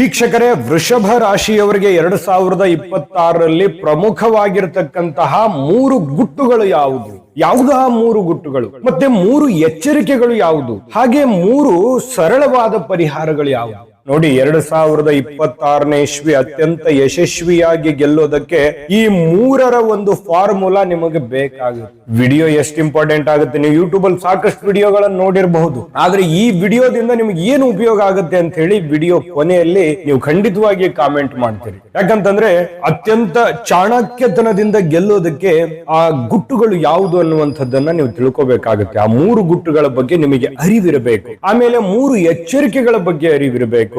ವೀಕ್ಷಕರೇ, ವೃಷಭ ರಾಶಿಯವರಿಗೆ 2026ರಲ್ಲಿ ಪ್ರಮುಖವಾಗಿರತಕ್ಕಂತಹ 3 ಗುಟ್ಟುಗಳು ಯಾವುದು? ಯಾವುದಾ 3 ಗುಟ್ಟುಗಳು? ಮತ್ತೆ 3 ಎಚ್ಚರಿಕೆಗಳು ಯಾವುದು? ಹಾಗೆ 3 ಸರಳವಾದ ಪರಿಹಾರಗಳು ಯಾವುದು? ನೋಡಿ, 2026ನೇ ಇಸ್ವಿ ಅತ್ಯಂತ ಯಶಸ್ವಿಯಾಗಿ ಗೆಲ್ಲೋದಕ್ಕೆ ಈ 3ರ ಒಂದು ಫಾರ್ಮುಲಾ ನಿಮಗೆ ಬೇಕಾಗುತ್ತೆ. ವಿಡಿಯೋ ಎಷ್ಟು ಇಂಪಾರ್ಟೆಂಟ್ ಆಗುತ್ತೆ, ನೀವು ಯೂಟ್ಯೂಬ್ ಅಲ್ಲಿ ಸಾಕಷ್ಟು ವಿಡಿಯೋಗಳನ್ನು ನೋಡಿರಬಹುದು. ಆದ್ರೆ ಈ ವಿಡಿಯೋದಿಂದ ನಿಮ್ಗೆ ಏನು ಉಪಯೋಗ ಆಗುತ್ತೆ ಅಂತ ಹೇಳಿ ವಿಡಿಯೋ ಕೊನೆಯಲ್ಲಿ ನೀವು ಖಂಡಿತವಾಗಿ ಕಾಮೆಂಟ್ ಮಾಡ್ತೀರಿ. ಯಾಕಂತಂದ್ರೆ ಅತ್ಯಂತ ಚಾಣಕ್ಯತನದಿಂದ ಗೆಲ್ಲೋದಕ್ಕೆ ಆ ಗುಟ್ಟುಗಳು ಯಾವುದು ಅನ್ನುವಂಥದ್ದನ್ನ ನೀವು ತಿಳ್ಕೋಬೇಕಾಗುತ್ತೆ. ಆ 3 ಗುಟ್ಟುಗಳ ಬಗ್ಗೆ ನಿಮಗೆ ಅರಿವಿರಬೇಕು. ಆಮೇಲೆ 3 ಎಚ್ಚರಿಕೆಗಳ ಬಗ್ಗೆ ಅರಿವಿರಬೇಕು.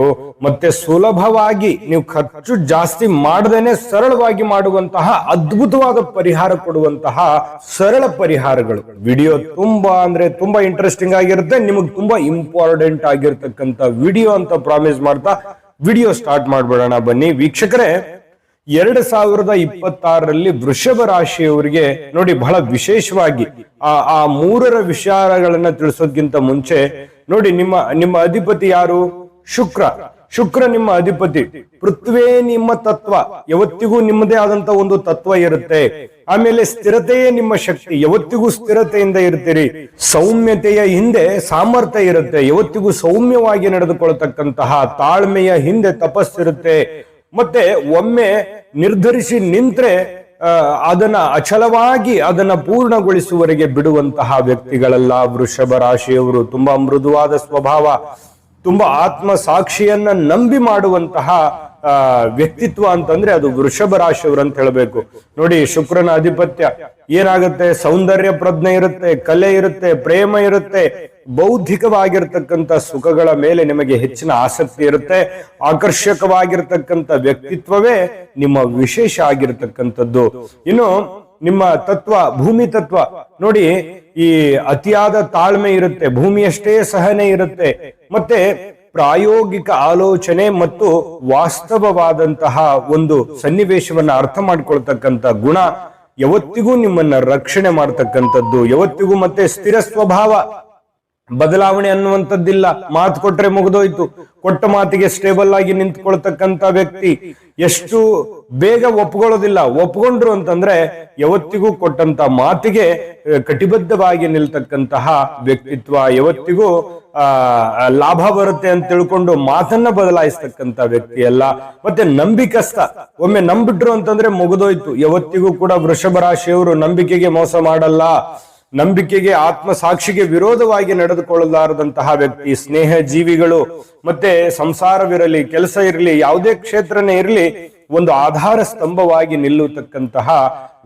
ಮತ್ತೆ ಸುಲಭವಾಗಿ ನೀವು ಖರ್ಚು ಜಾಸ್ತಿ ಮಾಡದೇನೆ ಸರಳವಾಗಿ ಮಾಡುವಂತಹ ಅದ್ಭುತವಾದ ಪರಿಹಾರ ಕೊಡುವಂತಹ ಸರಳ ಪರಿಹಾರಗಳು. ವಿಡಿಯೋ ತುಂಬಾ ಇಂಟ್ರೆಸ್ಟಿಂಗ್ ಆಗಿರುತ್ತೆ, ನಿಮಗೆ ತುಂಬಾ ಇಂಪಾರ್ಟೆಂಟ್ ಆಗಿರ್ತಕ್ಕಂಥ ವಿಡಿಯೋ ಅಂತ ಪ್ರಾಮಿಸ್ ಮಾಡ್ತಾ ವಿಡಿಯೋ ಸ್ಟಾರ್ಟ್ ಮಾಡ್ಬಿಡೋಣ. ಬನ್ನಿ ವೀಕ್ಷಕರೇ, 2026ರಲ್ಲಿ ವೃಷಭ ರಾಶಿಯವರಿಗೆ ನೋಡಿ, ಬಹಳ ವಿಶೇಷವಾಗಿ ಆ 3ರ ವಿಚಾರಗಳನ್ನ ತಿಳಿಸೋದ್ಕಿಂತ ಮುಂಚೆ ನೋಡಿ, ನಿಮ್ಮ ಅಧಿಪತಿ ಯಾರು? ಶುಕ್ರ ನಿಮ್ಮ ಅಧಿಪತಿ. ಪೃಥ್ವೇ ನಿಮ್ಮ ತತ್ವ. ಯಾವತ್ತಿಗೂ ನಿಮ್ಮದೇ ಆದಂತ ಒಂದು ತತ್ವ ಇರುತ್ತೆ. ಆಮೇಲೆ ಸ್ಥಿರತೆಯೇ ನಿಮ್ಮ ಶಕ್ತಿ. ಯಾವತ್ತಿಗೂ ಸ್ಥಿರತೆಯಿಂದ ಇರ್ತೀರಿ. ಸೌಮ್ಯತೆಯ ಹಿಂದೆ ಸಾಮರ್ಥ್ಯ ಇರುತ್ತೆ. ಯಾವತ್ತಿಗೂ ಸೌಮ್ಯವಾಗಿ ನಡೆದುಕೊಳ್ಳತಕ್ಕಂತಹ ತಾಳ್ಮೆಯ ಹಿಂದೆ ತಪಸ್ಸಿರುತ್ತೆ. ಮತ್ತೆ ಒಮ್ಮೆ ನಿರ್ಧರಿಸಿ ನಿಂತ್ರೆ ಅದನ್ನ ಅಚಲವಾಗಿ ಅದನ್ನ ಪೂರ್ಣಗೊಳಿಸುವವರೆಗೆ ಬಿಡುವಂತಹ ವ್ಯಕ್ತಿಗಳಲ್ಲ ವೃಷಭ ರಾಶಿಯವರು. ತುಂಬಾ ಮೃದುವಾದ ಸ್ವಭಾವ, ತುಂಬಾ ಆತ್ಮ ಸಾಕ್ಷಿಯನ್ನ ನಂಬಿ ಮಾಡುವಂತಹ ವ್ಯಕ್ತಿತ್ವ ಅಂತಂದ್ರೆ ಅದು ವೃಷಭ ರಾಶಿಯವರು ಅಂತ ಹೇಳಬೇಕು. ನೋಡಿ, ಶುಕ್ರನ ಆಧಿಪತ್ಯ ಏನಾಗುತ್ತೆ? ಸೌಂದರ್ಯ ಪ್ರಜ್ಞೆ ಇರುತ್ತೆ, ಕಲೆ ಇರುತ್ತೆ, ಪ್ರೇಮ ಇರುತ್ತೆ, ಬೌದ್ಧಿಕವಾಗಿರ್ತಕ್ಕಂಥ ಸುಖಗಳ ಮೇಲೆ ನಿಮಗೆ ಹೆಚ್ಚಿನ ಆಸಕ್ತಿ ಇರುತ್ತೆ. ಆಕರ್ಷಕವಾಗಿರ್ತಕ್ಕಂಥ ವ್ಯಕ್ತಿತ್ವವೇ ನಿಮ್ಮ ವಿಶೇಷ ಆಗಿರ್ತಕ್ಕಂಥದ್ದು. ಇನ್ನು ನಿಮ್ಮ ತತ್ವ ಭೂಮಿ ತತ್ವ. ನೋಡಿ, ಈ ಅತಿಯಾದ ತಾಳ್ಮೆ ಇರುತ್ತೆ, ಭೂಮಿಯಷ್ಟೇ ಸಹನೆ ಇರುತ್ತೆ, ಮತ್ತೆ ಪ್ರಾಯೋಗಿಕ ಆಲೋಚನೆ ಮತ್ತು ವಾಸ್ತವವಾದಂತಹ ಒಂದು ಸನ್ನಿವೇಶವನ್ನ ಅರ್ಥ ಮಾಡ್ಕೊಳ್ತಕ್ಕಂಥ ಗುಣ ಯಾವತ್ತಿಗೂ ನಿಮ್ಮನ್ನ ರಕ್ಷಣೆ ಮಾಡ್ತಕ್ಕಂಥದ್ದು. ಯಾವತ್ತಿಗೂ ಮತ್ತೆ ಸ್ಥಿರ ಸ್ವಭಾವ, ಬದಲಾವಣೆ ಅನ್ನುವಂಥದ್ದಿಲ್ಲ. ಮಾತು ಕೊಟ್ರೆ ಮುಗಿದೋಯ್ತು. ಕೊಟ್ಟ ಮಾತಿಗೆ ಸ್ಟೇಬಲ್ ಆಗಿ ನಿಂತ್ಕೊಳ್ತಕ್ಕಂಥ ವ್ಯಕ್ತಿ. ಎಷ್ಟು ಬೇಗ ಒಪ್ಕೊಳ್ಳೋದಿಲ್ಲ. ಒಪ್ಕೊಂಡ್ರು ಅಂತಂದ್ರೆ ಯಾವತ್ತಿಗೂ ಕೊಟ್ಟಂತ ಮಾತಿಗೆ ಕಟಿಬದ್ಧವಾಗಿ ನಿಲ್ತಕ್ಕಂತಹ ವ್ಯಕ್ತಿತ್ವ. ಯಾವತ್ತಿಗೂ ಲಾಭ ಬರುತ್ತೆ ಅಂತ ತಿಳ್ಕೊಂಡು ಮಾತನ್ನ ಬದಲಾಯಿಸ್ತಕ್ಕಂಥ ವ್ಯಕ್ತಿ ಅಲ್ಲ. ಮತ್ತೆ ನಂಬಿಕಸ್ಥ. ಒಮ್ಮೆ ನಂಬಿಟ್ರು ಅಂತಂದ್ರೆ ಮುಗಿದೋಯ್ತು. ಯಾವತ್ತಿಗೂ ಕೂಡ ವೃಷಭ ರಾಶಿಯವರು ನಂಬಿಕೆಗೆ ಮೋಸ ಮಾಡಲ್ಲ. ನಂಬಿಕೆಗೆ, ಆತ್ಮ ಸಾಕ್ಷಿಗೆ ವಿರೋಧವಾಗಿ ನಡೆದುಕೊಳ್ಳಲಾರದಂತಹ ವ್ಯಕ್ತಿ. ಸ್ನೇಹ ಜೀವಿಗಳು, ಮತ್ತೆ ಸಂಸಾರವಿರಲಿ, ಕೆಲಸ ಇರಲಿ, ಯಾವುದೇ ಕ್ಷೇತ್ರನೇ ಇರಲಿ, ಒಂದು ಆಧಾರ ಸ್ತಂಭವಾಗಿ ನಿಲ್ಲುತ್ತಕ್ಕಂತಹ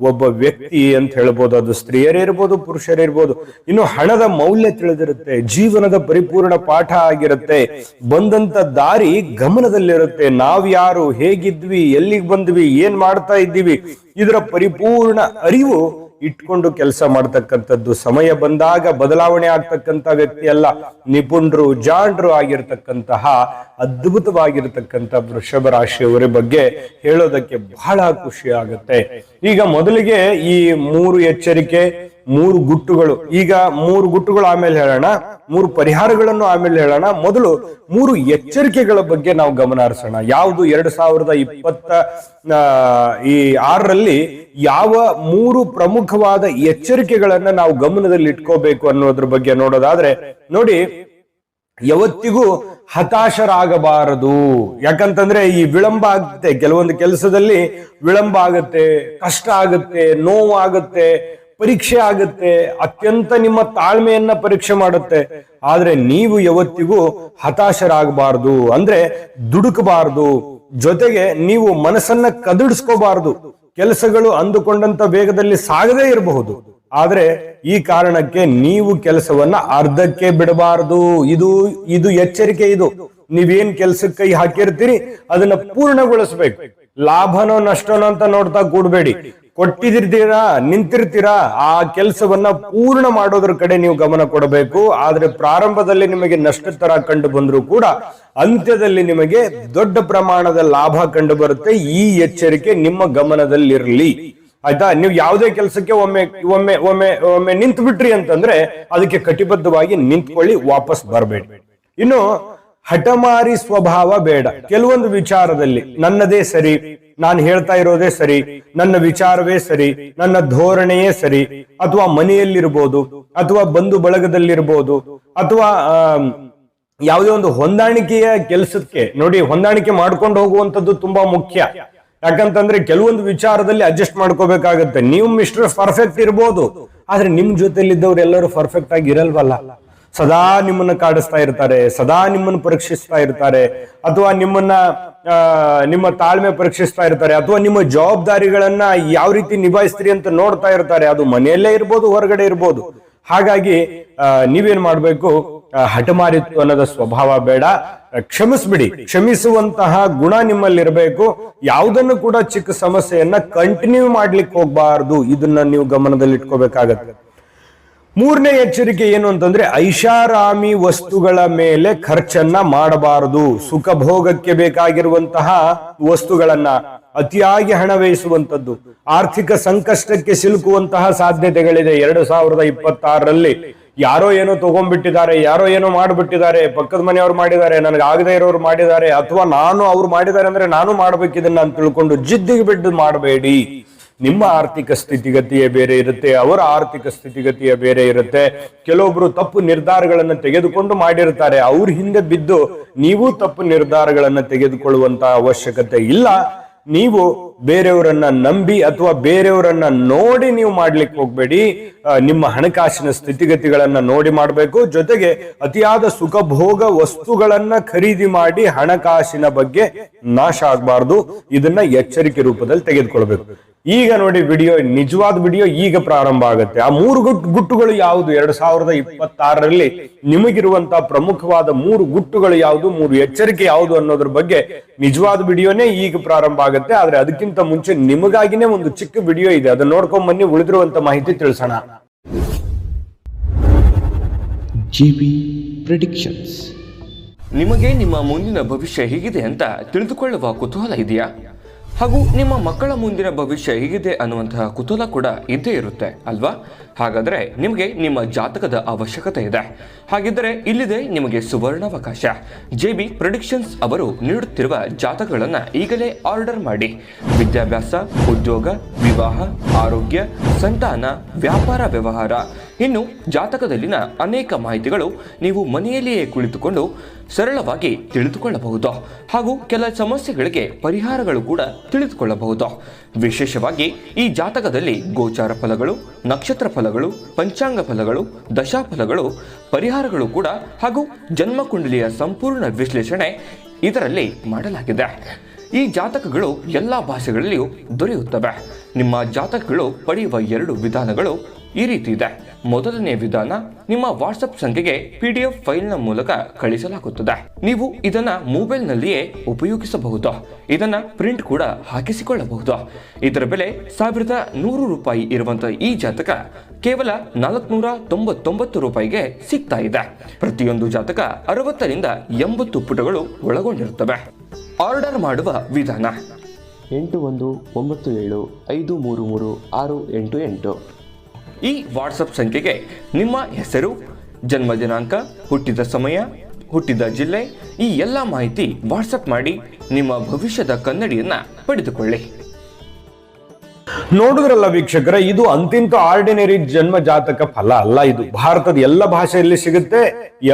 ಒಬ್ಬ ವ್ಯಕ್ತಿ ಅಂತ ಹೇಳ್ಬೋದು. ಅದು ಸ್ತ್ರೀಯರೇ ಇರ್ಬೋದು, ಪುರುಷರಿರ್ಬೋದು. ಇನ್ನು ಹಣದ ಮೌಲ್ಯ ತಿಳಿದಿರುತ್ತೆ, ಜೀವನದ ಪರಿಪೂರ್ಣ ಪಾಠ ಆಗಿರುತ್ತೆ, ಬಂದಂತ ದಾರಿ ಗಮನದಲ್ಲಿರುತ್ತೆ. ನಾವ್ಯಾರು, ಹೇಗಿದ್ವಿ, ಎಲ್ಲಿಗೆ ಬಂದ್ವಿ, ಏನ್ ಮಾಡ್ತಾ ಇದ್ದೀವಿ, ಇದರ ಪರಿಪೂರ್ಣ ಅರಿವು ಇಟ್ಕೊಂಡು ಕೆಲಸ ಮಾಡ್ತಕ್ಕಂಥದ್ದು. ಸಮಯ ಬಂದಾಗ ಬದಲಾವಣೆ ಆಗ್ತಕ್ಕಂಥ ವ್ಯಕ್ತಿ ಅಲ್ಲ. ನಿಪುಣರು, ಜಾಣರು ಆಗಿರ್ತಕ್ಕಂತಹ ಅದ್ಭುತವಾಗಿರ್ತಕ್ಕಂಥ ವೃಷಭ ರಾಶಿಯವರ ಬಗ್ಗೆ ಹೇಳೋದಕ್ಕೆ ಬಹಳ ಖುಷಿ ಆಗುತ್ತೆ. ಈಗ ಮೊದಲಿಗೆ ಈ 3 ಎಚ್ಚರಿಕೆ, 3 ಗುಟ್ಟುಗಳು. ಈಗ 3 ಗುಟ್ಟುಗಳು ಆಮೇಲೆ ಹೇಳೋಣ, 3 ಪರಿಹಾರಗಳನ್ನು ಆಮೇಲೆ ಹೇಳೋಣ. ಮೊದಲು 3 ಎಚ್ಚರಿಕೆಗಳ ಬಗ್ಗೆ ನಾವು ಗಮನ ಹರಿಸೋಣ. ಯಾವುದು 2026ರಲ್ಲಿ ಯಾವ 3 ಪ್ರಮುಖವಾದ ಎಚ್ಚರಿಕೆಗಳನ್ನ ನಾವು ಗಮನದಲ್ಲಿ ಇಟ್ಕೋಬೇಕು ಅನ್ನೋದ್ರ ಬಗ್ಗೆ ನೋಡೋದಾದ್ರೆ, ನೋಡಿ, ಯಾವತ್ತಿಗೂ ಹತಾಶರಾಗಬಾರದು. ಯಾಕಂತಂದ್ರೆ ಈ ವಿಳಂಬ ಆಗುತ್ತೆ. ಕೆಲವೊಂದು ಕೆಲಸದಲ್ಲಿ ವಿಳಂಬ ಆಗುತ್ತೆ, ಕಷ್ಟ ಆಗುತ್ತೆ, ನೋವು ಆಗುತ್ತೆ, ಪರೀಕ್ಷೆ ಆಗುತ್ತೆ, ಅತ್ಯಂತ ನಿಮ್ಮ ತಾಳ್ಮೆಯನ್ನ ಪರೀಕ್ಷೆ ಮಾಡುತ್ತೆ. ಆದ್ರೆ ನೀವು ಯಾವತ್ತಿಗೂ ಹತಾಶರಾಗಬಾರದು, ಅಂದ್ರೆ ದುಡುಕಬಾರದು. ಜೊತೆಗೆ ನೀವು ಮನಸ್ಸನ್ನ ಕದಡಿಸ್ಕೋಬಾರದು. ಕೆಲಸಗಳು ಅಂದುಕೊಂಡಂತ ವೇಗದಲ್ಲಿ ಸಾಗದೇ ಇರಬಹುದು, ಆದ್ರೆ ಈ ಕಾರಣಕ್ಕೆ ನೀವು ಕೆಲಸವನ್ನ ಅರ್ಧಕ್ಕೆ ಬಿಡಬಾರದು. ಇದು ಎಚ್ಚರಿಕೆ. ಇದು ನೀವೇನ್ ಕೆಲ್ಸಕ್ಕೆ ಕೈ ಹಾಕಿರ್ತೀರಿ ಅದನ್ನ ಪೂರ್ಣಗೊಳಿಸ್ಬೇಕು. ಲಾಭನೋ ನಷ್ಟನೋ ಅಂತ ನೋಡ್ತಾ ಕೂಡಬೇಡಿ. ಕೊಟ್ಟಿರ್ತೀರಾ, ನಿಂತಿರ್ತೀರಾ, ಆ ಕೆಲಸವನ್ನ ಪೂರ್ಣ ಮಾಡೋದ್ರ ಕಡೆ ನೀವು ಗಮನ ಕೊಡಬೇಕು. ಆದ್ರೆ ಪ್ರಾರಂಭದಲ್ಲಿ ನಿಮಗೆ ನಷ್ಟ ತರ ಕಂಡು ಬಂದ್ರು ಕೂಡ ಅಂತ್ಯದಲ್ಲಿ ನಿಮಗೆ ದೊಡ್ಡ ಪ್ರಮಾಣದ ಲಾಭ ಕಂಡು ಬರುತ್ತೆ. ಈ ಎಚ್ಚರಿಕೆ ನಿಮ್ಮ ಗಮನದಲ್ಲಿರ್ಲಿ. ಆಯ್ತಾ? ನೀವು ಯಾವುದೇ ಕೆಲಸಕ್ಕೆ ಒಮ್ಮೆ ಒಮ್ಮೆ ಒಮ್ಮೆ ಒಮ್ಮೆ ನಿಂತು ಬಿಟ್ರಿ ಅಂತಂದ್ರೆ ಅದಕ್ಕೆ ಕಟಿಬದ್ಧವಾಗಿ ನಿಂತ್ಕೊಳ್ಳಿ, ವಾಪಸ್ ಬರಬೇಡಿ. ಇನ್ನು ಹಠಮಾರಿ ಸ್ವಭಾವ ಬೇಡ. ಕೆಲವೊಂದು ವಿಚಾರದಲ್ಲಿ ನನ್ನದೇ ಸರಿ, ನಾನು ಹೇಳ್ತಾ ಇರೋದೇ ಸರಿ, ನನ್ನ ವಿಚಾರವೇ ಸರಿ, ನನ್ನ ಧೋರಣೆಯೇ ಸರಿ, ಅಥವಾ ಮನೆಯಲ್ಲಿರ್ಬೋದು, ಅಥವಾ ಬಂಧು ಬಳಗದಲ್ಲಿರ್ಬೋದು, ಅಥವಾ ಯಾವುದೇ ಒಂದು ಹೊಂದಾಣಿಕೆಯ ಕೆಲಸಕ್ಕೆ ನೋಡಿ, ಹೊಂದಾಣಿಕೆ ಮಾಡ್ಕೊಂಡು ಹೋಗುವಂತದ್ದು ತುಂಬಾ ಮುಖ್ಯ. ಯಾಕಂತಂದ್ರೆ ಕೆಲವೊಂದು ವಿಚಾರದಲ್ಲಿ ಅಡ್ಜಸ್ಟ್ ಮಾಡ್ಕೋಬೇಕಾಗತ್ತೆ. ನೀವು ಮಿಸ್ಟರ್ ಪರ್ಫೆಕ್ಟ್ ಇರ್ಬೋದು, ಆದ್ರೆ ನಿಮ್ ಜೊತೆಲಿದ್ದವ್ರು ಎಲ್ಲರೂ ಪರ್ಫೆಕ್ಟ್ ಆಗಿ ಇರಲ್ವಲ್ಲ. ಸದಾ ನಿಮ್ಮನ್ನ ಕಾಡಿಸ್ತಾ ಇರ್ತಾರೆ, ಸದಾ ನಿಮ್ಮನ್ನು ಪರೀಕ್ಷಿಸ್ತಾ ಇರ್ತಾರೆ, ಅಥವಾ ನಿಮ್ಮ ತಾಳ್ಮೆ ಪರೀಕ್ಷಿಸ್ತಾ ಇರ್ತಾರೆ, ಅಥವಾ ನಿಮ್ಮ ಜವಾಬ್ದಾರಿಗಳನ್ನ ಯಾವ ರೀತಿ ನಿಭಾಯಿಸ್ತೀರಿ ಅಂತ ನೋಡ್ತಾ ಇರ್ತಾರೆ. ಅದು ಮನೆಯಲ್ಲೇ ಇರ್ಬೋದು, ಹೊರಗಡೆ ಇರ್ಬೋದು. ಹಾಗಾಗಿ ನೀವೇನ್ ಮಾಡ್ಬೇಕು, ಹಠಮಾರಿತ್ವದ ಸ್ವಭಾವ ಬೇಡ. ಕ್ಷಮಿಸ್ಬಿಡಿ. ಕ್ಷಮಿಸುವಂತಹ ಗುಣ ನಿಮ್ಮಲ್ಲಿ ಇರಬೇಕು. ಯಾವುದನ್ನು ಕೂಡ ಚಿಕ್ಕ ಸಮಸ್ಯೆಯನ್ನ ಕಂಟಿನ್ಯೂ ಮಾಡ್ಲಿಕ್ಕೆ ಹೋಗ್ಬಾರ್ದು. ಇದನ್ನ ನೀವು ಗಮನದಲ್ಲಿ ಇಟ್ಕೋಬೇಕಾಗತ್ತೆ. ಮೂರನೇ ಎಚ್ಚರಿಕೆ ಏನು ಅಂತಂದ್ರೆ, ಐಷಾರಾಮಿ ವಸ್ತುಗಳ ಮೇಲೆ ಖರ್ಚನ್ನ ಮಾಡಬಾರದು. ಸುಖ ಭೋಗಕ್ಕೆ ಬೇಕಾಗಿರುವಂತಹ ವಸ್ತುಗಳನ್ನ ಅತಿಯಾಗಿ ಹಣ ವ್ಯಯಿಸುವಂತದ್ದು ಆರ್ಥಿಕ ಸಂಕಷ್ಟಕ್ಕೆ ಸಿಲುಕುವಂತಹ ಸಾಧ್ಯತೆಗಳಿದೆ. 2026ರಲ್ಲಿ ಯಾರೋ ಏನೋ ತಗೊಂಡ್ಬಿಟ್ಟಿದ್ದಾರೆ, ಯಾರೋ ಏನೋ ಮಾಡ್ಬಿಟ್ಟಿದ್ದಾರೆ, ಪಕ್ಕದ ಮನೆಯವ್ರು ಮಾಡಿದ್ದಾರೆ, ನನಗೆ ಆಗದೆ ಇರೋರು ಮಾಡಿದ್ದಾರೆ, ಅಥವಾ ನಾನು ಅವ್ರು ಮಾಡಿದ್ದಾರೆ ಅಂದ್ರೆ ನಾನು ಮಾಡ್ಬೇಕಿದನ್ನ ಅಂತ ತಿಳ್ಕೊಂಡು ಜಿದ್ದಿಗೆ ಬಿದ್ದು ಮಾಡಬೇಡಿ. ನಿಮ್ಮ ಆರ್ಥಿಕ ಸ್ಥಿತಿಗತಿಯೇ ಬೇರೆ ಇರುತ್ತೆ, ಅವರ ಆರ್ಥಿಕ ಸ್ಥಿತಿಗತಿಯೇ ಬೇರೆ ಇರುತ್ತೆ. ಕೆಲವೊಬ್ರು ತಪ್ಪು ನಿರ್ಧಾರಗಳನ್ನು ತೆಗೆದುಕೊಂಡು ಮಾಡಿರ್ತಾರೆ. ಅವ್ರ ಹಿಂದೆ ಬಿದ್ದು ನೀವು ತಪ್ಪು ನಿರ್ಧಾರಗಳನ್ನು ತೆಗೆದುಕೊಳ್ಳುವಂತ ಅವಶ್ಯಕತೆ ಇಲ್ಲ. ನೀವು ಬೇರೆಯವರನ್ನ ನಂಬಿ ಅಥವಾ ಬೇರೆಯವರನ್ನ ನೋಡಿ ನೀವು ಮಾಡ್ಲಿಕ್ಕೆ ಹೋಗ್ಬೇಡಿ. ನಿಮ್ಮ ಹಣಕಾಸಿನ ಸ್ಥಿತಿಗತಿಗಳನ್ನ ನೋಡಿ ಮಾಡಬೇಕು. ಜೊತೆಗೆ ಅತಿಯಾದ ಸುಖಭೋಗ ವಸ್ತುಗಳನ್ನ ಖರೀದಿ ಮಾಡಿ ಹಣಕಾಸಿನ ಬಗ್ಗೆ ನಾಶ ಆಗಬಾರ್ದು. ಇದನ್ನ ಎಚ್ಚರಿಕೆ ರೂಪದಲ್ಲಿ ತೆಗೆದುಕೊಳ್ಬೇಕು. ಈಗ ನೋಡಿ, ನಿಜವಾದ ವಿಡಿಯೋ ಈಗ ಪ್ರಾರಂಭ ಆಗುತ್ತೆ. ಆ 3 ಗುಟ್ಟುಗಳು ಯಾವುದು 2026ರಲ್ಲಿ ನಿಮಗಿರುವಂತಹ ಪ್ರಮುಖವಾದ 3 ಗುಟ್ಟುಗಳು ಯಾವುದು, 3 ಎಚ್ಚರಿಕೆ ಯಾವುದು ಅನ್ನೋದ್ರ ಬಗ್ಗೆ ನಿಜವಾದ ವಿಡಿಯೋನೇ ಈಗ ಪ್ರಾರಂಭ ಆಗುತ್ತೆ. ಆದ್ರೆ ಅದಕ್ಕಿಂತ ಮುಂಚೆ ನಿಮಗಾಗಿನೇ ಒಂದು ಚಿಕ್ಕ ವಿಡಿಯೋ ಇದೆ, ಅದನ್ನ ನೋಡ್ಕೊಂಡ್ ಬನ್ನಿ. ಉಳಿದಿರುವಂತ ಮಾಹಿತಿ ತಿಳಿಸೋಣ. GB predictions. ನಿಮಗೆ ನಿಮ್ಮ ಮುಂದಿನ ಭವಿಷ್ಯ ಹೇಗಿದೆ ಅಂತ ತಿಳಿದುಕೊಳ್ಳುವ ಕುತೂಹಲ ಇದೆಯಾ? ಹಾಗೂ ನಿಮ್ಮ ಮಕ್ಕಳ ಮುಂದಿನ ಭವಿಷ್ಯ ಹೇಗಿದೆ ಅನ್ನುವಂತಹ ಕುತೂಹಲ ಕೂಡ ಇದ್ದೇ ಇರುತ್ತೆ ಅಲ್ವಾ? ಹಾಗಾದರೆ ನಿಮಗೆ ನಿಮ್ಮ ಜಾತಕದ ಅವಶ್ಯಕತೆ ಇದೆ. ಹಾಗಿದ್ದರೆ ಇಲ್ಲಿದೆ ನಿಮಗೆ ಸುವರ್ಣಾವಕಾಶ. JB ಪ್ರೆಡಿಕ್ಷನ್ಸ್ ಅವರು ನೀಡುತ್ತಿರುವ ಜಾತಕಗಳನ್ನು ಈಗಲೇ ಆರ್ಡರ್ ಮಾಡಿ. ವಿದ್ಯಾಭ್ಯಾಸ, ಉದ್ಯೋಗ, ವಿವಾಹ, ಆರೋಗ್ಯ, ಸಂತಾನ, ವ್ಯಾಪಾರ ವ್ಯವಹಾರ, ಇನ್ನು ಜಾತಕದಲ್ಲಿನ ಅನೇಕ ಮಾಹಿತಿಗಳು ನೀವು ಮನೆಯಲ್ಲಿಯೇ ಕುಳಿತುಕೊಂಡು ಸರಳವಾಗಿ ತಿಳಿದುಕೊಳ್ಳಬಹುದು. ಹಾಗೂ ಕೆಲ ಸಮಸ್ಯೆಗಳಿಗೆ ಪರಿಹಾರಗಳು ಕೂಡ ತಿಳಿದುಕೊಳ್ಳಬಹುದು. ವಿಶೇಷವಾಗಿ ಈ ಜಾತಕದಲ್ಲಿ ಗೋಚಾರ ಫಲಗಳು, ನಕ್ಷತ್ರ ಫಲಗಳು, ಪಂಚಾಂಗ ಫಲಗಳು, ದಶಾಫಲಗಳು, ಪರಿಹಾರಗಳು ಕೂಡ ಹಾಗೂ ಜನ್ಮಕುಂಡಲಿಯ ಸಂಪೂರ್ಣ ವಿಶ್ಲೇಷಣೆ ಇದರಲ್ಲಿ ಮಾಡಲಾಗಿದೆ. ಈ ಜಾತಕಗಳು ಎಲ್ಲ ಭಾಷೆಗಳಲ್ಲಿಯೂ ದೊರೆಯುತ್ತವೆ. ನಿಮ್ಮ ಜಾತಕಗಳು ಪಡೆಯುವ 2 ವಿಧಾನಗಳು ಈ ರೀತಿ ಇದೆ. ಮೊದಲನೇ ವಿಧಾನ, ನಿಮ್ಮ ವಾಟ್ಸಪ್ ಸಂಖ್ಯೆಗೆ PDF ಫೈಲ್ನ ಮೂಲಕ ಕಳಿಸಲಾಗುತ್ತದೆ. ನೀವು ಇದನ್ನ ಮೊಬೈಲ್ನಲ್ಲಿಯೇ ಉಪಯೋಗಿಸಬಹುದು. ಇದನ್ನ ಪ್ರಿಂಟ್ ಕೂಡ ಹಾಕಿಸಿಕೊಳ್ಳಬಹುದು. ಇದರ ಬೆಲೆ 1100 ರೂಪಾಯಿ ಇರುವಂತಹ ಈ ಜಾತಕ ಕೇವಲ 499 ರೂಪಾಯಿಗೆ ಸಿಗ್ತಾ ಇದೆ. ಪ್ರತಿಯೊಂದು ಜಾತಕ 60 ರಿಂದ 80 ಪುಟಗಳು ಒಳಗೊಂಡಿರುತ್ತವೆ. ಆರ್ಡರ್ ಮಾಡುವ ವಿಧಾನ 8197533688. ಈ ವಾಟ್ಸಪ್ ಸಂಖ್ಯೆಗೆ ನಿಮ್ಮ ಹೆಸರು, ಜನ್ಮ ದಿನಾಂಕ, ಹುಟ್ಟಿದ ಸಮಯ, ಹುಟ್ಟಿದ ಜಿಲ್ಲೆ, ಈ ಎಲ್ಲ ಮಾಹಿತಿ ವಾಟ್ಸಪ್ ಮಾಡಿ ನಿಮ್ಮ ಭವಿಷ್ಯದ ಕನ್ನಡಿಯನ್ನ ಪಡೆದುಕೊಳ್ಳಿ. ನೋಡಿದ್ರಲ್ಲ ವೀಕ್ಷಕರ, ಇದು ಅಂತಿಂತ ಆರ್ಡಿನರಿ ಜನ್ಮ ಜಾತಕ ಫಲ ಅಲ್ಲ. ಇದು ಭಾರತದ ಎಲ್ಲ ಭಾಷೆಯಲ್ಲಿ ಸಿಗುತ್ತೆ.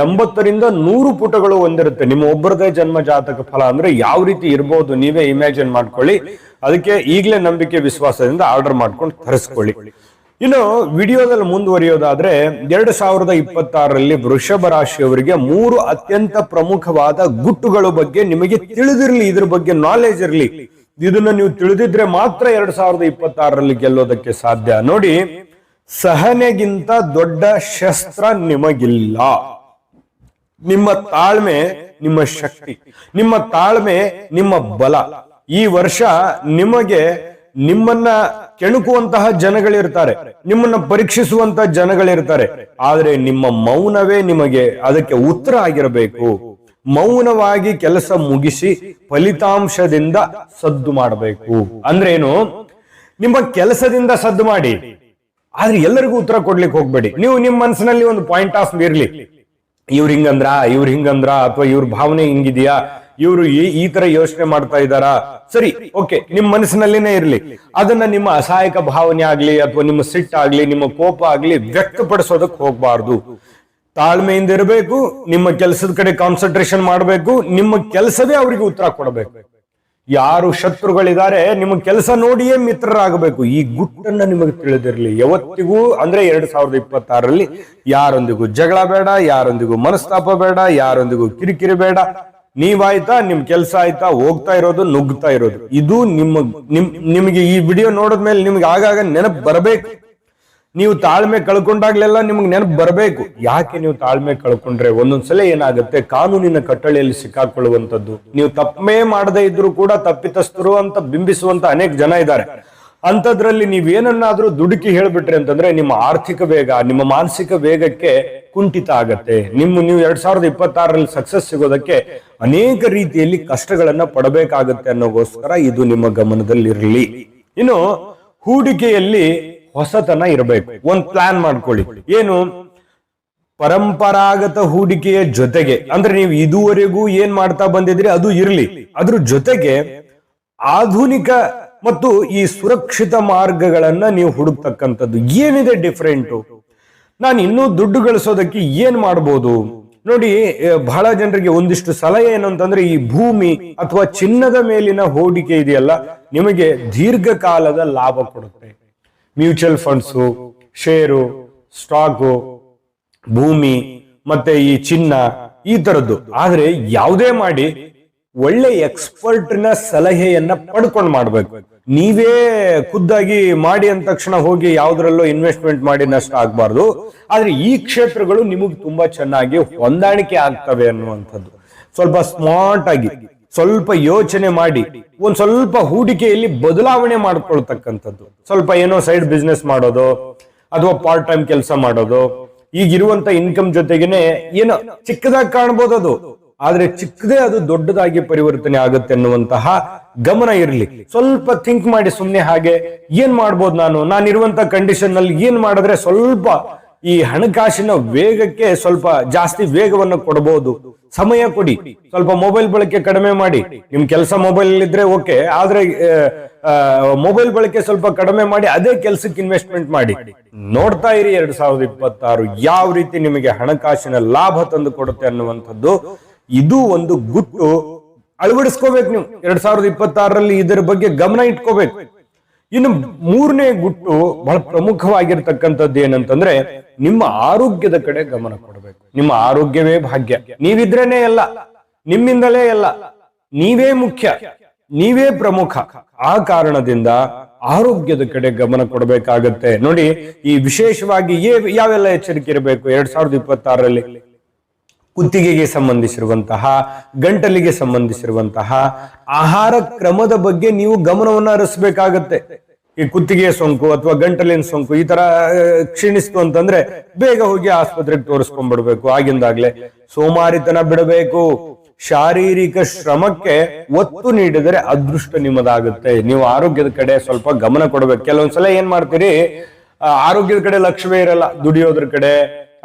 80 ರಿಂದ 100 ಪುಟಗಳು ಹೊಂದಿರುತ್ತೆ. ನಿಮ್ಮ ಒಬ್ಬರದೇ ಜನ್ಮ ಜಾತಕ ಫಲ ಅಂದ್ರೆ ಯಾವ ರೀತಿ ಇರ್ಬೋದು ನೀವೇ ಇಮ್ಯಾಜಿನ್ ಮಾಡ್ಕೊಳ್ಳಿ. ಅದಕ್ಕೆ ಈಗಲೇ ನಂಬಿಕೆ ವಿಶ್ವಾಸದಿಂದ ಆರ್ಡರ್ ಮಾಡ್ಕೊಂಡು ತರಿಸ್ಕೊಳ್ಳಿ. ಇನ್ನು ವಿಡಿಯೋದಲ್ಲಿ ಮುಂದುವರಿಯೋದಾದ್ರೆ 2026ರಲ್ಲಿ ವೃಷಭ ರಾಶಿಯವರಿಗೆ 3 ಅತ್ಯಂತ ಪ್ರಮುಖವಾದ ಗುಟ್ಟುಗಳ ಬಗ್ಗೆ ನಿಮಗೆ ತಿಳಿದಿರಲಿ, ಇದ್ರ ಬಗ್ಗೆ ನಾಲೆಜ್ ಇರಲಿ. ಇದನ್ನ ನೀವು ತಿಳಿದಿದ್ರೆ ಮಾತ್ರ 2026ರಲ್ಲಿ ಗೆಲ್ಲೋದಕ್ಕೆ ಸಾಧ್ಯ. ನೋಡಿ, ಸಹನೆಗಿಂತ ದೊಡ್ಡ ಶಸ್ತ್ರ ನಿಮಗಿಲ್ಲ. ನಿಮ್ಮ ತಾಳ್ಮೆ ನಿಮ್ಮ ಶಕ್ತಿ, ನಿಮ್ಮ ತಾಳ್ಮೆ ನಿಮ್ಮ ಬಲ. ಈ ವರ್ಷ ನಿಮ್ಮನ್ನ ಕೆಣಕುವಂತಹ ಜನಗಳಿರ್ತಾರೆ, ನಿಮ್ಮನ್ನ ಪರೀಕ್ಷಿಸುವಂತಹ ಜನಗಳಿರ್ತಾರೆ. ಆದ್ರೆ ನಿಮ್ಮ ಮೌನವೇ ನಿಮಗೆ ಅದಕ್ಕೆ ಉತ್ತರ ಆಗಿರಬೇಕು. ಮೌನವಾಗಿ ಕೆಲಸ ಮುಗಿಸಿ ಫಲಿತಾಂಶದಿಂದ ಸದ್ದು ಮಾಡಬೇಕು. ಅಂದ್ರೇನು? ನಿಮ್ಮ ಕೆಲಸದಿಂದ ಸದ್ದು ಮಾಡಿ, ಆದ್ರೆ ಎಲ್ಲರಿಗೂ ಉತ್ತರ ಕೊಡ್ಲಿಕ್ಕೆ ಹೋಗ್ಬೇಡಿ. ನೀವು ನಿಮ್ಮ ಮನಸ್ಸಿನಲ್ಲಿ ಒಂದು ಪಾಯಿಂಟ್ ಆಫ್ ಇರ್ಲಿ, ಇವ್ರು ಹಿಂಗಂದ್ರ ಅಥವಾ ಇವ್ರ ಭಾವನೆ ಹಿಂಗಿದ್ಯಾ, ಇವರು ಈ ತರ ಯೋಚನೆ ಮಾಡ್ತಾ ಇದ್ದಾರಾ, ಸರಿ ಓಕೆ, ನಿಮ್ ಮನಸ್ಸಿನಲ್ಲಿನೇ ಇರ್ಲಿ. ಅದನ್ನ ನಿಮ್ಮ ಅಸಹಾಯಕ ಭಾವನೆ ಆಗ್ಲಿ ಅಥವಾ ನಿಮ್ಮ ಸಿಟ್ಟಾಗ್ಲಿ ನಿಮ್ಮ ಕೋಪ ಆಗ್ಲಿ ವ್ಯಕ್ತಪಡಿಸೋದಕ್ಕೆ ಹೋಗ್ಬಾರ್ದು. ತಾಳ್ಮೆಯಿಂದ ಇರಬೇಕು, ನಿಮ್ಮ ಕೆಲಸದ ಕಡೆ ಕಾನ್ಸಂಟ್ರೇಷನ್ ಮಾಡಬೇಕು, ನಿಮ್ಮ ಕೆಲಸವೇ ಅವರಿಗೆ ಉತ್ತರ ಕೊಡಬೇಕು. ಯಾರು ಶತ್ರುಗಳಿದ್ದಾರೆ ನಿಮ್ಮ ಕೆಲಸ ನೋಡಿಯೇ ಮಿತ್ರರಾಗಬೇಕು. ಈ ಗುಟ್ಟನ್ನ ನಿಮಗೆ ತಿಳಿದಿರಲಿ ಯಾವತ್ತಿಗೂ. ಅಂದ್ರೆ 2026ರಲ್ಲಿ ಯಾರೊಂದಿಗೂ ಜಗಳ ಬೇಡ, ಯಾರೊಂದಿಗೂ ಮನಸ್ತಾಪ ಬೇಡ, ಯಾರೊಂದಿಗೂ ಕಿರಿಕಿರಿ ಬೇಡ. ನೀವಾಯ್ತಾ, ನಿಮ್ ಕೆಲಸ ಆಯ್ತಾ, ಹೋಗ್ತಾ ಇರೋದು, ನುಗ್ತಾ ಇರೋದು. ಇದು ನಿಮಗೆ ಈ ವಿಡಿಯೋ ನೋಡಿದ್ಮೇಲೆ ನಿಮ್ಗೆ ಆಗಾಗ ನೆನಪು ಬರಬೇಕು. ನೀವು ತಾಳ್ಮೆ ಕಳ್ಕೊಂಡಾಗ್ಲೆಲ್ಲ ನಿಮ್ಗೆ ನೆನಪು ಬರಬೇಕು. ಯಾಕೆ ನೀವು ತಾಳ್ಮೆ ಕಳ್ಕೊಂಡ್ರೆ ಒಂದೊಂದ್ಸಲ ಏನಾಗುತ್ತೆ, ಕಾನೂನಿನ ಕಟ್ಟಳೆಯಲ್ಲಿ ಸಿಕ್ಕಾಕೊಳ್ಳುವಂಥದ್ದು. ನೀವು ತಪ್ಪೇ ಮಾಡದೇ ಇದ್ರು ಕೂಡ ತಪ್ಪಿತಸ್ಥರು ಅಂತ ಬಿಂಬಿಸುವಂತ ಅನೇಕ ಜನ ಇದ್ದಾರೆ. ಅಂಥದ್ರಲ್ಲಿ ನೀವೇನನ್ನಾದ್ರೂ ದುಡುಕಿ ಹೇಳ್ಬಿಟ್ರಿ ಅಂತಂದ್ರೆ ನಿಮ್ಮ ಆರ್ಥಿಕ ವೇಗ, ನಿಮ್ಮ ಮಾನಸಿಕ ವೇಗಕ್ಕೆ ಕುಂಠಿತ ಆಗತ್ತೆ. ನೀವು 2026ರಲ್ಲಿ ಸಕ್ಸಸ್ ಸಿಗೋದಕ್ಕೆ ಅನೇಕ ರೀತಿಯಲ್ಲಿ ಕಷ್ಟಗಳನ್ನ ಪಡಬೇಕಾಗತ್ತೆ ಅನ್ನೋಗೋಸ್ಕರ ಇದು ನಿಮ್ಮ ಗಮನದಲ್ಲಿರಲಿ. ಇನ್ನು ಹೂಡಿಕೆಯಲ್ಲಿ ಹೊಸತನ ಇರಬೇಕು. ಒಂದ್ ಪ್ಲಾನ್ ಮಾಡ್ಕೊಳ್ಳಿ. ಏನು? ಪರಂಪರಾಗತ ಹೂಡಿಕೆಯ ಜೊತೆಗೆ, ಅಂದ್ರೆ ನೀವು ಇದುವರೆಗೂ ಏನ್ ಮಾಡ್ತಾ ಬಂದಿದ್ರಿ ಅದು ಇರ್ಲಿ, ಅದ್ರ ಜೊತೆಗೆ ಆಧುನಿಕ ಮತ್ತು ಈ ಸುರಕ್ಷಿತ ಮಾರ್ಗಗಳನ್ನ ನೀವು ಹುಡುಕ್ತಕ್ಕಂಥದ್ದು. ಏನಿದೆ ಡಿಫ್ರೆಂಟು? ನಾನು ಇನ್ನೂ ದುಡ್ಡು ಗಳಿಸೋದಕ್ಕೆ ಏನ್ ಮಾಡ್ಬೋದು ನೋಡಿ. ಬಹಳ ಜನರಿಗೆ ಒಂದಿಷ್ಟು ಸಲಹೆ ಏನು ಅಂತಂದ್ರೆ, ಈ ಭೂಮಿ ಅಥವಾ ಚಿನ್ನದ ಮೇಲಿನ ಹೂಡಿಕೆ ಇದೆಯಲ್ಲ, ನಿಮಗೆ ದೀರ್ಘಕಾಲದ ಲಾಭ ಕೊಡುತ್ತೆ. ಮ್ಯೂಚುವಲ್ ಫಂಡ್ಸು, ಶೇರು, ಸ್ಟಾಕು, ಭೂಮಿ ಮತ್ತೆ ಈ ಚಿನ್ನ, ಈ ತರದ್ದು. ಆದ್ರೆ ಯಾವುದೇ ಮಾಡಿ ಒಳ್ಳೆ ಎಕ್ಸ್ಪರ್ಟ್ನ ಸಲಹೆಯನ್ನ ಪಡ್ಕೊಂಡು ಮಾಡ್ಬೇಕು. ನೀವೇ ಖುದ್ದಾಗಿ ಮಾಡಿ ಅಂದ ತಕ್ಷಣ ಹೋಗಿ ಯಾವ್ದ್ರಲ್ಲೋ ಇನ್ವೆಸ್ಟ್ಮೆಂಟ್ ಮಾಡಿ ನಷ್ಟ ಆಗ್ಬಾರ್ದು. ಆದ್ರೆ ಈ ಕ್ಷೇತ್ರಗಳು ನಿಮಗೆ ತುಂಬಾ ಚೆನ್ನಾಗಿ ಹೊಂದಾಣಿಕೆ ಆಗ್ತವೆ ಅನ್ನುವಂಥದ್ದು. ಸ್ವಲ್ಪ ಸ್ಮಾರ್ಟ್ ಆಗಿ, ಸ್ವಲ್ಪ ಯೋಚನೆ ಮಾಡಿ, ಒಂದ್ ಸ್ವಲ್ಪ ಹೂಡಿಕೆಯಲ್ಲಿ ಬದಲಾವಣೆ ಮಾಡ್ಕೊಳ್ತಕ್ಕಂಥದ್ದು. ಸ್ವಲ್ಪ ಏನೋ ಸೈಡ್ ಬಿಸ್ನೆಸ್ ಮಾಡೋದು ಅಥವಾ ಪಾರ್ಟ್ ಟೈಮ್ ಕೆಲಸ ಮಾಡೋದು. ಈಗಿರುವಂತ ಇನ್ಕಮ್ ಜೊತೆಗೇನೆ ಏನೋ ಚಿಕ್ಕದಾಗಿ ಕಾಣ್ಬೋದು ಅದು, ಆದ್ರೆ ಚಿಕ್ಕದೇ ಅದು ದೊಡ್ಡದಾಗಿ ಪರಿವರ್ತನೆ ಆಗುತ್ತೆ ಅನ್ನುವಂತಹ ಗಮನ ಇರಲಿ. ಸ್ವಲ್ಪ ಥಿಂಕ್ ಮಾಡಿ ಸುಮ್ನೆ ಹಾಗೆ ಏನ್ ಮಾಡ್ಬೋದು, ನಾನಿರುವಂತ ಕಂಡೀಷನ್ ನಲ್ಲಿ ಏನ್ ಮಾಡಿದ್ರೆ ಸ್ವಲ್ಪ ಈ ಹಣಕಾಸಿನ ವೇಗಕ್ಕೆ ಸ್ವಲ್ಪ ಜಾಸ್ತಿ ವೇಗವನ್ನು ಕೊಡಬಹುದು. ಸಮಯ ಕೊಡಿ, ಸ್ವಲ್ಪ ಮೊಬೈಲ್ ಬಳಕೆ ಕಡಿಮೆ ಮಾಡಿ. ನಿಮ್ ಕೆಲಸ ಮೊಬೈಲ್ ಇದ್ರೆ ಓಕೆ, ಆದ್ರೆ ಮೊಬೈಲ್ ಬಳಕೆ ಸ್ವಲ್ಪ ಕಡಿಮೆ ಮಾಡಿ ಅದೇ ಕೆಲಸಕ್ಕೆ ಇನ್ವೆಸ್ಟ್ಮೆಂಟ್ ಮಾಡಿ. ನೋಡ್ತಾ ಇರಿ 2026 ಯಾವ ರೀತಿ ನಿಮಗೆ ಹಣಕಾಸಿನ ಲಾಭ ತಂದು ಕೊಡುತ್ತೆ ಅನ್ನುವಂಥದ್ದು. ಇದು ಒಂದು ಗುಟ್ಟು ಅಳವಡಿಸ್ಕೋಬೇಕು ನೀವು 2026ರಲ್ಲಿ. ಇದರ ಬಗ್ಗೆ ಗಮನ ಇಟ್ಕೋಬೇಕು. ಇನ್ನು ಮೂರನೇ ಗುಟ್ಟು ಬಹಳ ಪ್ರಮುಖವಾಗಿರ್ತಕ್ಕಂಥದ್ದು ಏನಂತಂದ್ರೆ, ನಿಮ್ಮ ಆರೋಗ್ಯದ ಕಡೆ ಗಮನ ಕೊಡಬೇಕು. ನಿಮ್ಮ ಆರೋಗ್ಯವೇ ಭಾಗ್ಯ. ನೀವಿದ್ರೇನೆ ಎಲ್ಲ, ನಿಮ್ಮಿಂದಲೇ ಎಲ್ಲ, ನೀವೇ ಮುಖ್ಯ, ನೀವೇ ಪ್ರಮುಖ. ಆ ಕಾರಣದಿಂದ ಆರೋಗ್ಯದ ಕಡೆ ಗಮನ ಕೊಡಬೇಕಾಗತ್ತೆ. ನೋಡಿ, ಈ ವಿಶೇಷವಾಗಿ ಯಾವೆಲ್ಲ ಎಚ್ಚರಿಕೆ ಇರಬೇಕು 2026ರಲ್ಲಿ? ಕುತ್ತಿಗೆಗೆ ಸಂಬಂಧಿಸಿರುವಂತಹ, ಗಂಟಲಿಗೆ ಸಂಬಂಧಿಸಿರುವಂತಹ ಆಹಾರ ಕ್ರಮದ ಬಗ್ಗೆ ನೀವು ಗಮನವನ್ನು ಹರಿಸಬೇಕಾಗತ್ತೆ. ಈ ಕುತ್ತಿಗೆಯ ಸೋಂಕು ಅಥವಾ ಗಂಟಲಿನ ಸೋಂಕು ಈ ತರ ಕ್ಷೀಣಿಸ್ತು ಅಂತಂದ್ರೆ ಬೇಗ ಹೋಗಿ ಆಸ್ಪತ್ರೆಗೆ ತೋರಿಸ್ಕೊಂಡ್ಬಿಡ್ಬೇಕು. ಆಗಿಂದಾಗ್ಲೇ ಸೋಮಾರಿತನ ಬಿಡಬೇಕು. ಶಾರೀರಿಕ ಶ್ರಮಕ್ಕೆ ಒತ್ತು ನೀಡಿದರೆ ಅದೃಷ್ಟ ನಿಮ್ಮದಾಗುತ್ತೆ. ನೀವು ಆರೋಗ್ಯದ ಕಡೆ ಸ್ವಲ್ಪ ಗಮನ ಕೊಡಬೇಕು. ಕೆಲವೊಂದ್ಸಲ ಏನ್ ಮಾಡ್ತೀರಿ, ಆರೋಗ್ಯದ ಕಡೆ ಲಕ್ಷ್ಯವೇ ಇರಲ್ಲ, ದುಡಿಯೋದ್ರ ಕಡೆ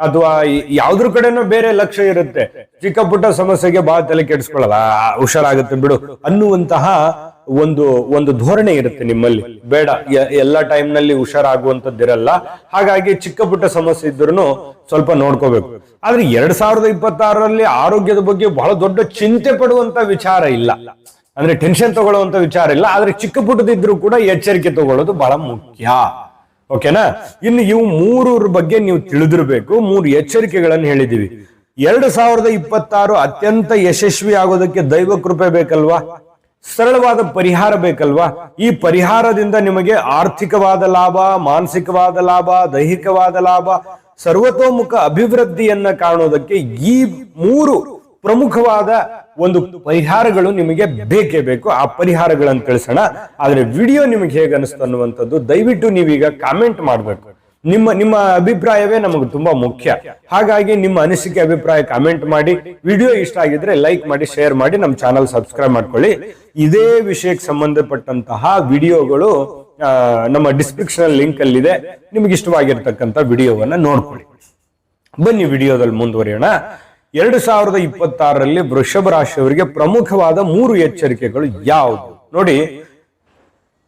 ಅಥವಾ ಯಾವ್ದ್ರ ಕಡೆನೂ ಬೇರೆ ಲಕ್ಷ್ಯ ಇರುತ್ತೆ. ಚಿಕ್ಕ ಪುಟ್ಟ ಸಮಸ್ಯೆಗೆ ಬಹಳ ತಲೆ ಕೆಡಿಸ್ಕೊಳ್ಳಲ್ಲ, ಹುಷಾರಾಗುತ್ತೆ ಬಿಡು ಅನ್ನುವಂತಹ ಒಂದು ಧೋರಣೆ ಇರುತ್ತೆ ನಿಮ್ಮಲ್ಲಿ. ಬೇಡ, ಎಲ್ಲಾ ಟೈಮ್ ನಲ್ಲಿ ಹುಷಾರಾಗುವಂತದ್ದಿರಲ್ಲ. ಹಾಗಾಗಿ ಚಿಕ್ಕ ಪುಟ್ಟ ಸಮಸ್ಯೆ ಇದ್ರೂ ಸ್ವಲ್ಪ ನೋಡ್ಕೋಬೇಕು. ಆದ್ರೆ 2026ರಲ್ಲಿ ಆರೋಗ್ಯದ ಬಗ್ಗೆ ಬಹಳ ದೊಡ್ಡ ಚಿಂತೆ ಪಡುವಂತ ವಿಚಾರ ಇಲ್ಲ, ಅಂದ್ರೆ ಟೆನ್ಷನ್ ತಗೊಳ್ಳುವಂತ ವಿಚಾರ ಇಲ್ಲ. ಆದ್ರೆ ಚಿಕ್ಕ ಪುಟ್ಟದಿದ್ರು ಕೂಡ ಎಚ್ಚರಿಕೆ ತಗೊಳ್ಳೋದು ಬಹಳ ಮುಖ್ಯ. ಓಕೆನಾ? ಇನ್ನು ಇವು ಮೂರರ ಬಗ್ಗೆ ನೀವು ತಿಳಿದಿರ್ಬೇಕು. 3 ಎಚ್ಚರಿಕೆಗಳನ್ನು ಹೇಳಿದೀವಿ. 2026 ಅತ್ಯಂತ ಯಶಸ್ವಿ ಆಗೋದಕ್ಕೆ ದೈವ ಕೃಪೆ ಬೇಕಲ್ವಾ? ಸರಳವಾದ ಪರಿಹಾರ ಬೇಕಲ್ವಾ? ಈ ಪರಿಹಾರದಿಂದ ನಿಮಗೆ ಆರ್ಥಿಕವಾದ ಲಾಭ, ಮಾನಸಿಕವಾದ ಲಾಭ, ದೈಹಿಕವಾದ ಲಾಭ, ಸರ್ವತೋಮುಖ ಅಭಿವೃದ್ಧಿಯನ್ನ ಕಾಣೋದಕ್ಕೆ ಈ 3 ಪ್ರಮುಖವಾದ ಒಂದು ಪರಿಹಾರಗಳು ನಿಮಗೆ ಬೇಕೇ ಬೇಕು. ಆ ಪರಿಹಾರಗಳನ್ನು ತಿಳಿಸೋಣ. ಆದ್ರೆ ವಿಡಿಯೋ ನಿಮಗೆ ಹೇಗೆ ಅನಿಸ್ತು ಅನ್ನುವಂಥದ್ದು ದಯವಿಟ್ಟು ನೀವೀಗ ಕಾಮೆಂಟ್ ಮಾಡಬೇಕು. ನಿಮ್ಮ ಅಭಿಪ್ರಾಯವೇ ನಮಗೆ ತುಂಬಾ ಮುಖ್ಯ. ಹಾಗಾಗಿ ನಿಮ್ಮ ಅನಿಸಿಕೆ, ಅಭಿಪ್ರಾಯ ಕಾಮೆಂಟ್ ಮಾಡಿ. ವಿಡಿಯೋ ಇಷ್ಟ ಆಗಿದ್ರೆ ಲೈಕ್ ಮಾಡಿ, ಶೇರ್ ಮಾಡಿ, ನಮ್ಮ ಚಾನಲ್ ಸಬ್ಸ್ಕ್ರೈಬ್ ಮಾಡ್ಕೊಳ್ಳಿ. ಇದೇ ವಿಷಯಕ್ಕೆ ಸಂಬಂಧಪಟ್ಟಂತಹ ವಿಡಿಯೋಗಳು ನಮ್ಮ ಡಿಸ್ಕ್ರಿಪ್ಷನ್ ಲಿಂಕ್ ಅಲ್ಲಿದೆ. ನಿಮ್ಗೆ ಇಷ್ಟವಾಗಿರ್ತಕ್ಕಂಥ ವಿಡಿಯೋವನ್ನ ನೋಡ್ಕೊಳ್ಳಿ. ಬನ್ನಿ ವಿಡಿಯೋದಲ್ಲಿ ಮುಂದುವರಿಯೋಣ. 2026ರಲ್ಲಿ ವೃಷಭ ರಾಶಿಯವರಿಗೆ ಪ್ರಮುಖವಾದ 3 ಎಚ್ಚರಿಕೆಗಳು ಯಾವುದು ನೋಡಿ.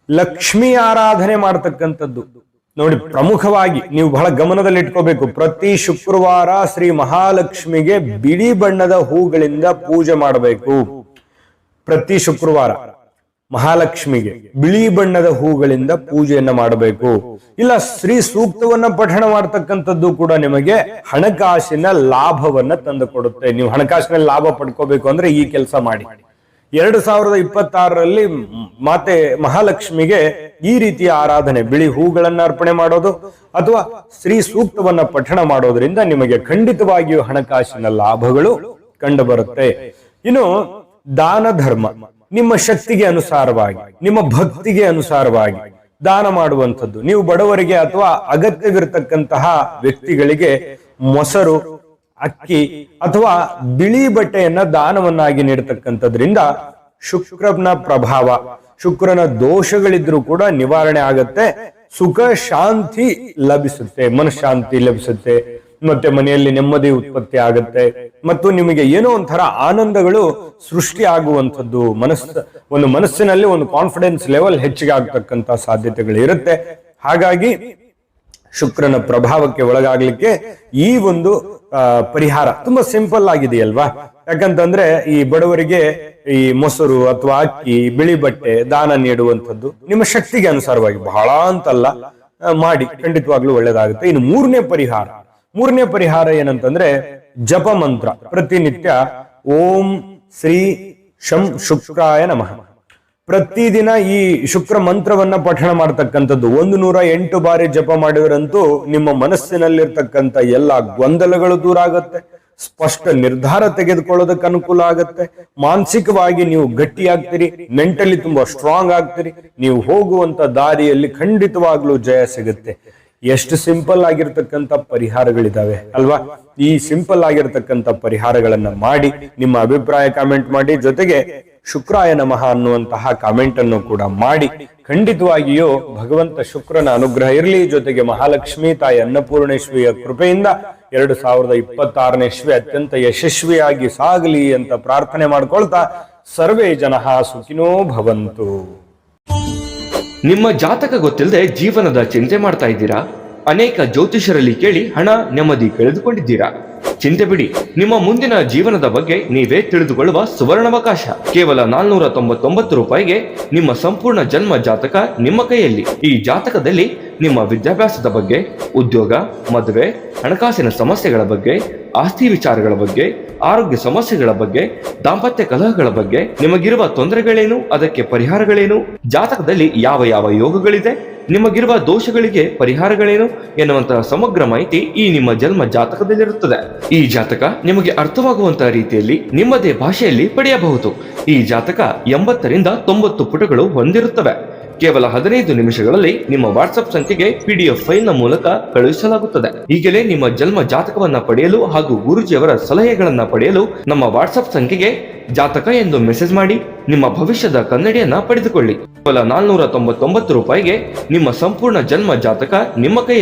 ಲಕ್ಷ್ಮಿ ಆರಾಧನೆ ಮಾಡತಕ್ಕಂಥದ್ದು ನೋಡಿ, ಪ್ರಮುಖವಾಗಿ ನೀವು ಬಹಳ ಗಮನದಲ್ಲಿ ಇಟ್ಕೋಬೇಕು. ಪ್ರತಿ ಶುಕ್ರವಾರ ಶ್ರೀ ಮಹಾಲಕ್ಷ್ಮಿಗೆ ಬಿಳಿ ಬಣ್ಣದ ಹೂಗಳಿಂದ ಪೂಜೆ ಮಾಡಬೇಕು. ಪ್ರತಿ ಶುಕ್ರವಾರ ಮಹಾಲಕ್ಷ್ಮಿಗೆ ಬಿಳಿ ಬಣ್ಣದ ಹೂಗಳಿಂದ ಪೂಜೆಯನ್ನ ಮಾಡಬೇಕು. ಇಲ್ಲ, ಶ್ರೀ ಸೂಕ್ತವನ್ನ ಪಠಣ ಮಾಡತಕ್ಕಂಥದ್ದು ಕೂಡ ನಿಮಗೆ ಹಣಕಾಸಿನ ಲಾಭವನ್ನ ತಂದು ಕೊಡುತ್ತೆ. ನೀವು ಹಣಕಾಸಿನ ಲಾಭ ಪಡ್ಕೋಬೇಕು ಅಂದ್ರೆ ಈ ಕೆಲಸ ಮಾಡಿ. 2026ರಲ್ಲಿ ಮಾತೆ ಮಹಾಲಕ್ಷ್ಮಿಗೆ ಈ ರೀತಿಯ ಆರಾಧನೆ, ಬಿಳಿ ಹೂಗಳನ್ನ ಅರ್ಪಣೆ ಮಾಡೋದು ಅಥವಾ ಶ್ರೀ ಸೂಕ್ತವನ್ನ ಪಠಣ ಮಾಡೋದ್ರಿಂದ ನಿಮಗೆ ಖಂಡಿತವಾಗಿಯೂ ಹಣಕಾಸಿನ ಲಾಭಗಳು ಕಂಡು ಬರುತ್ತೆ. ಇನ್ನು ದಾನ ಧರ್ಮ, ನಿಮ್ಮ ಶಕ್ತಿಗೆ ಅನುಸಾರವಾಗಿ, ನಿಮ್ಮ ಭಕ್ತಿಗೆ ಅನುಸಾರವಾಗಿ ದಾನ ಮಾಡುವಂಥದ್ದು. ನೀವು ಬಡವರಿಗೆ ಅಥವಾ ಅಗತ್ಯವಿರತಕ್ಕಂತಹ ವ್ಯಕ್ತಿಗಳಿಗೆ ಮೊಸರು, ಅಕ್ಕಿ ಅಥವಾ ಬಿಳಿ ಬಟ್ಟೆಯನ್ನ ದಾನವನ್ನಾಗಿ ನೀಡತಕ್ಕಂಥದ್ರಿಂದ ಶುಕ್ರನ ಪ್ರಭಾವ, ಶುಕ್ರನ ದೋಷಗಳಿದ್ರೂ ಕೂಡ ನಿವಾರಣೆ ಆಗತ್ತೆ. ಸುಖ ಶಾಂತಿ ಲಭಿಸುತ್ತೆ, ಮನಃಶಾಂತಿ ಲಭಿಸುತ್ತೆ, ಮತ್ತೆ ಮನೆಯಲ್ಲಿ ನೆಮ್ಮದಿ ಉತ್ಪತ್ತಿ ಆಗುತ್ತೆ ಮತ್ತು ನಿಮಗೆ ಏನೋ ಒಂಥರ ಆನಂದಗಳು ಸೃಷ್ಟಿ ಆಗುವಂಥದ್ದು, ಮನಸ್ಸಿನಲ್ಲಿ ಒಂದು ಕಾನ್ಫಿಡೆನ್ಸ್ ಲೆವೆಲ್ ಹೆಚ್ಚಿಗೆ ಆಗ್ತಕ್ಕಂಥ ಸಾಧ್ಯತೆಗಳು ಇರುತ್ತೆ. ಹಾಗಾಗಿ ಶುಕ್ರನ ಪ್ರಭಾವಕ್ಕೆ ಒಳಗಾಗ್ಲಿಕ್ಕೆ ಈ ಒಂದು ಪರಿಹಾರ ತುಂಬಾ ಸಿಂಪಲ್ ಆಗಿದೆಯಲ್ವಾ. ಯಾಕಂತಂದ್ರೆ ಈ ಬಡವರಿಗೆ ಈ ಮೊಸರು ಅಥವಾ ಅಕ್ಕಿ, ಬಿಳಿ ಬಟ್ಟೆ ದಾನ ನೀಡುವಂಥದ್ದು ನಿಮ್ಮ ಶಕ್ತಿಗೆ ಅನುಸಾರವಾಗಿ, ಬಹಳ ಅಂತಲ್ಲ, ಮಾಡಿ, ಖಂಡಿತವಾಗ್ಲೂ ಒಳ್ಳೇದಾಗುತ್ತೆ. ಇನ್ನು ಮೂರನೇ ಪರಿಹಾರ ಏನಂತಂದ್ರೆ ಜಪ ಮಂತ್ರ. ಪ್ರತಿನಿತ್ಯ ಓಂ ಶ್ರೀ ಶಂ ಶುಕ್ರಾಯ ನಮಃ, ಪ್ರತಿದಿನ ಈ ಶುಕ್ರ ಮಂತ್ರವನ್ನ ಪಠಣ ಮಾಡತಕ್ಕಂಥದ್ದು 108 ಬಾರಿ ಜಪ ಮಾಡಿದ್ರಂತೂ ನಿಮ್ಮ ಮನಸ್ಸಿನಲ್ಲಿರ್ತಕ್ಕಂಥ ಎಲ್ಲಾ ಗೊಂದಲಗಳು ದೂರ ಆಗುತ್ತೆ, ಸ್ಪಷ್ಟ ನಿರ್ಧಾರ ತೆಗೆದುಕೊಳ್ಳೋದಕ್ಕೆ ಅನುಕೂಲ ಆಗುತ್ತೆ, ಮಾನಸಿಕವಾಗಿ ನೀವು ಗಟ್ಟಿಯಾಗ್ತೀರಿ, ಮೆಂಟಲಿ ತುಂಬಾ ಸ್ಟ್ರಾಂಗ್ ಆಗ್ತೀರಿ, ನೀವು ಹೋಗುವಂತ ದಾರಿಯಲ್ಲಿ ಖಂಡಿತವಾಗ್ಲೂ ಜಯ ಸಿಗುತ್ತೆ. ಎಷ್ಟು ಸಿಂಪಲ್ ಆಗಿರ್ತಕ್ಕಂಥ ಪರಿಹಾರಗಳಿದಾವೆ ಅಲ್ವಾ. ಈ ಸಿಂಪಲ್ ಆಗಿರ್ತಕ್ಕಂಥ ಪರಿಹಾರಗಳನ್ನ ಮಾಡಿ ನಿಮ್ಮ ಅಭಿಪ್ರಾಯ ಕಾಮೆಂಟ್ ಮಾಡಿ, ಜೊತೆಗೆ ಶುಕ್ರಾಯ ನಮಃ ಅನ್ನುವಂತಹ ಕಾಮೆಂಟ್ ಅನ್ನು ಕೂಡ ಮಾಡಿ. ಖಂಡಿತವಾಗಿಯೂ ಭಗವಂತ ಶುಕ್ರನ ಅನುಗ್ರಹ ಇರಲಿ, ಜೊತೆಗೆ ಮಹಾಲಕ್ಷ್ಮಿ ತಾಯಿ ಅನ್ನಪೂರ್ಣೇಶ್ವರಿಯ ಕೃಪೆಯಿಂದ 2026ನೇ ಇಸ್ವಿ ಅತ್ಯಂತ ಯಶಸ್ವಿಯಾಗಿ ಸಾಗಲಿ ಅಂತ ಪ್ರಾರ್ಥನೆ ಮಾಡ್ಕೊಳ್ತಾ ಸರ್ವೇ ಜನಃ ಸುಖಿನೋ ಭವಂತು. ನಿಮ್ಮ ಜಾತಕ ಗೊತ್ತಿಲ್ಲದೆ ಜೀವನದ ಚಿಂತೆ ಮಾಡ್ತಾ ಇದ್ದೀರಾ? ಅನೇಕ ಜ್ಯೋತಿಷರಲ್ಲಿ ಕೇಳಿ ಹಣ ನೆಮ್ಮದಿ ಕಳೆದುಕೊಂಡಿದ್ದೀರಾ? ಚಿಂತೆ ಬಿಡಿ, ನಿಮ್ಮ ಮುಂದಿನ ಜೀವನದ ಬಗ್ಗೆ ನೀವೇ ತಿಳಿದುಕೊಳ್ಳುವ ಸುವರ್ಣಾವಕಾಶ. ಕೇವಲ 499 ರೂಪಾಯಿಗೆ ನಿಮ್ಮ ಸಂಪೂರ್ಣ ಜನ್ಮ ಜಾತಕ ನಿಮ್ಮ ಕೈಯಲ್ಲಿ. ಈ ಜಾತಕದಲ್ಲಿ ನಿಮ್ಮ ವಿದ್ಯಾಭ್ಯಾಸದ ಬಗ್ಗೆ, ಉದ್ಯೋಗ, ಮದುವೆ, ಹಣಕಾಸಿನ ಸಮಸ್ಯೆಗಳ ಬಗ್ಗೆ, ಆಸ್ತಿ ವಿಚಾರಗಳ ಬಗ್ಗೆ, ಆರೋಗ್ಯ ಸಮಸ್ಯೆಗಳ ಬಗ್ಗೆ, ದಾಂಪತ್ಯ ಕಲಹಗಳ ಬಗ್ಗೆ, ನಿಮಗಿರುವ ತೊಂದರೆಗಳೇನು, ಅದಕ್ಕೆ ಪರಿಹಾರಗಳೇನು, ಜಾತಕದಲ್ಲಿ ಯಾವ ಯಾವ ಯೋಗಗಳಿದೆ, ನಿಮಗಿರುವ ದೋಷಗಳಿಗೆ ಪರಿಹಾರಗಳೇನು ಎನ್ನುವಂತಹ ಸಮಗ್ರ ಮಾಹಿತಿ ಈ ನಿಮ್ಮ ಜನ್ಮ ಜಾತಕದಲ್ಲಿರುತ್ತದೆ. ಈ ಜಾತಕ ನಿಮಗೆ ಅರ್ಥವಾಗುವಂತಹ ರೀತಿಯಲ್ಲಿ ನಿಮ್ಮದೇ ಭಾಷೆಯಲ್ಲಿ ಪಡೆಯಬಹುದು. ಈ ಜಾತಕ 80ರಿಂದ 90 ಪುಟಗಳು ಹೊಂದಿರುತ್ತವೆ. ಕೇವಲ 15 ನಿಮಿಷಗಳಲ್ಲಿ ನಿಮ್ಮ ವಾಟ್ಸ್ಆಪ್ ಸಂಖ್ಯೆಗೆ PDF ಫೈಲ್ ನ ಮೂಲಕ ಕಳುಹಿಸಲಾಗುತ್ತದೆ. ಈಗಲೇ ನಿಮ್ಮ ಜನ್ಮ ಜಾತಕವನ್ನ ಪಡೆಯಲು ಹಾಗೂ ಗುರುಜಿಯವರ ಸಲಹೆಗಳನ್ನ ಪಡೆಯಲು ನಮ್ಮ ವಾಟ್ಸ್ಆಪ್ ಸಂಖ್ಯೆಗೆ ಜಾತಕ ಎಂದು ಮೆಸೇಜ್ ಮಾಡಿ ನಿಮ್ಮ ಭವಿಷ್ಯದ ಕನ್ನಡಿಯನ್ನ ಪಡೆದುಕೊಳ್ಳಿ. ಕೇವಲ 499 ರೂಪಾಯಿಗೆ ನಿಮ್ಮ ಸಂಪೂರ್ಣ ಜನ್ಮ ಜಾತಕ ನಿಮ್ಮ ಕೈಯಲ್ಲಿ.